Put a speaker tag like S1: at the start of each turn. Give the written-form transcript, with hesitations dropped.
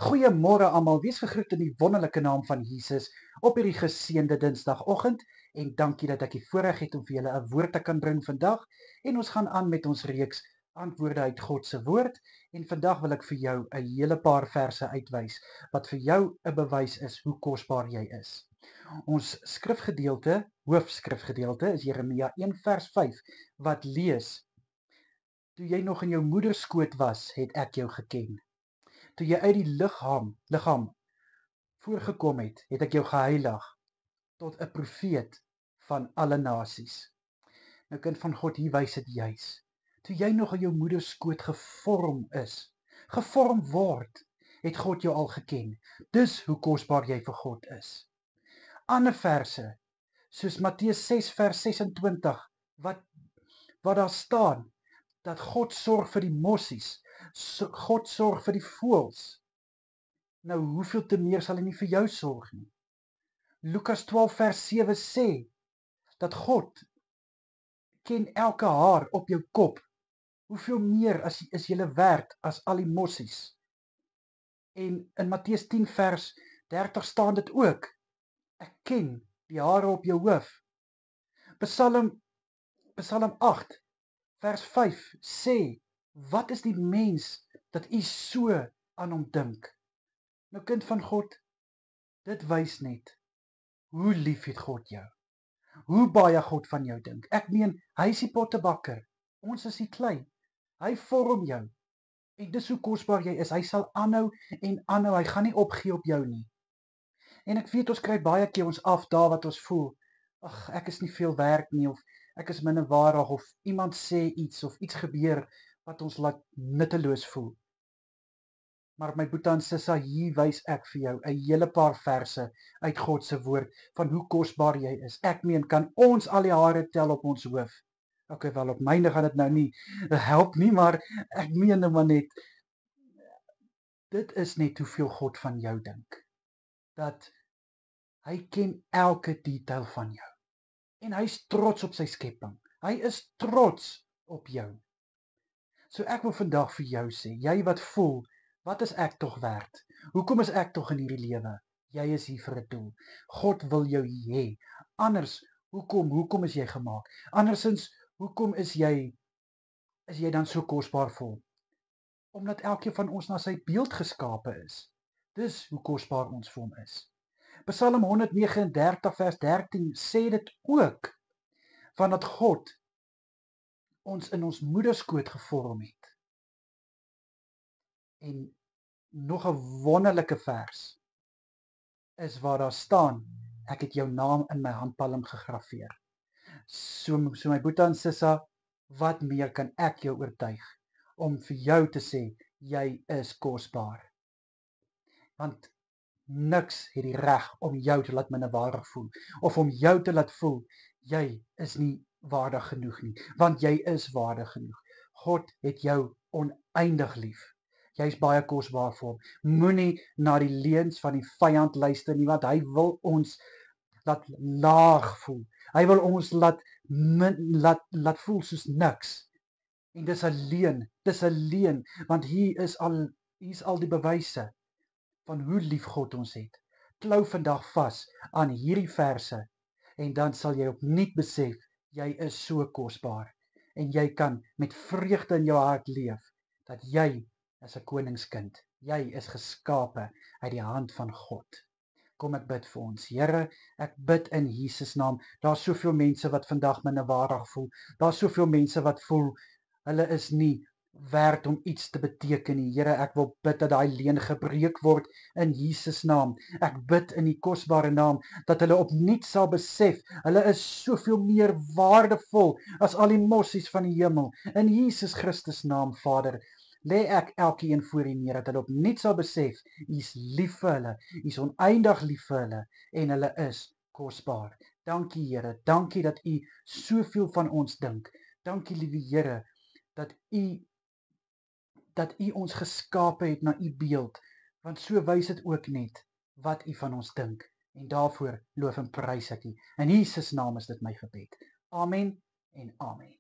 S1: Goeiemôre almal, wees gegroet in die wonderlike naam van Jesus op hierdie geseënde Dinsdagoggend en dankie dat ek die voorreg het om vir julle 'n woord te kan bring vandag en ons gaan aan met ons reeks antwoorde uit God se woord en vandag wil ek vir jou 'n hele paar verse uitwys wat vir jou 'n bewys is hoe kosbaar jy is. Ons hoofskrifgedeelte is Jeremia 1 vers 5 wat lees: Toe jy nog in jou moeder skoot was, het ek jou geken. Toe jy uit die liggaam voorgekom het, het ek jou geheilig tot 'n profeet van alle nasies. Nou kind van God, hier wys dit juis. Toe jy nog in jou moeder skoot gevorm word, het God jou al geken. Dis hoe kosbaar jy vir God is. Ander verse, soos Matteus 6 vers 26, wat daar staan, dat God sorg vir die mossies, God sorg vir die voëls. Nou, hoeveel te meer sal hy nie vir jou sorg nie? Lukas 12 vers 7 sê, dat God ken elke haar op jou kop. Hoeveel meer is jylle werd as al die mossies? En in Matteus 10 vers 30 staan dit ook, ek ken die hare op jou hoof. Psalm 8 vers 5 sê, wat is die mens dat u so aan hom dink? Nou kind van God, dit wys net, hoe lief het God jou? Hoe baie God van jou dink? Ek meen, hy is die pottebakker, ons is die klei, hy vorm jou, en dis hoe kosbaar jy is, hy sal aanhou en aanhou, hy gaan nie opgee op jou nie. En ek weet, ons kry baie keer ons af daar wat ons voel, ag, ek is nie veel werk nie, of ek is minderwaardig, of iemand sê iets, of iets gebeur, wat ons laat nutteloos voel. Maar my boetie en sissa, hier wys ek vir jou 'n hele paar verse uit God se woord van hoe kosbaar jy is. Ek meen, kan ons al die hare tel op ons hoof? Okay, wel op myne gaan dit nou nie help nie, maar ek meen nou maar net, dit is net hoeveel God van jou dink. Dat hy ken elke detail van jou. En hy is trots op sy skepping. Hy is trots op jou. So ek wil vandag vir jou sê, jy wat voel, wat is ek tog werd? Hoekom is ek tog in hierdie lewe? Jy is hier vir 'n doel. God wil jou hier hê. Anders, hoekom is jy gemaak? Andersins, hoekom is jy dan so kosbaar voel? Omdat elkeen van ons na sy beeld geskape is. Dis hoe kosbaar ons vir hom is. Psalm 139 vers 13 sê dit ook, van dat God ons in ons moederskoot gevorm het. En nog 'n wonderlike vers is waar daar staan, ek het jou naam in my handpalm gegraveer. So my boetie en sissa, wat meer kan ek jou oortuig om vir jou te sê, jy is kosbaar. Want niks het die reg om jou te laat minderwaardig voel, of om jou te laat voel, jy is nie waardig genoeg nie, want jy is waardig genoeg. God het jou oneindig lief. Jy is baie kosbaar vir hom. Moenie na die leuns van die vyand luister nie, want hy wil ons laat laag voel. Hy wil ons laat voel soos niks. En dis 'n leuen, want hier is al die bewyse van hoe lief God ons het. Klou vandag vas aan hierdie verse en dan sal jy opnuut besef, jy is so kosbaar en jy kan met vreugde in jou hart leef, dat jy is 'n koningskind. Jy is geskape uit die hand van God. Kom ek bid vir ons. Here, ek bid in Jesus naam. Daar's soveel mense wat vandag minderwaardig voel. Daar's soveel mense wat voel, hulle is nie werd om iets te beteken nie. Here, ek wil bid dat daai leuen gebreek word in Jesus naam. Ek bid in die kosbare naam dat hulle opnuut sal besef, hulle is soveel meer waardevol as al die mossies van die hemel. In Jesus Christus naam, Vader, lê ek elkeen voor U neer, dat hulle opnuut sal besef, U is lief vir hulle, U is oneindig lief vir hulle, en hulle is kosbaar. Dankie Here, dankie dat U soveel van ons dink. Dankie liewe Here, dat U ons geskape het na U beeld, want so wys dit ook net wat U van ons dink. En daarvoor loof en prys ek U. In Jesus naam is dit my gebed. Amen en amen.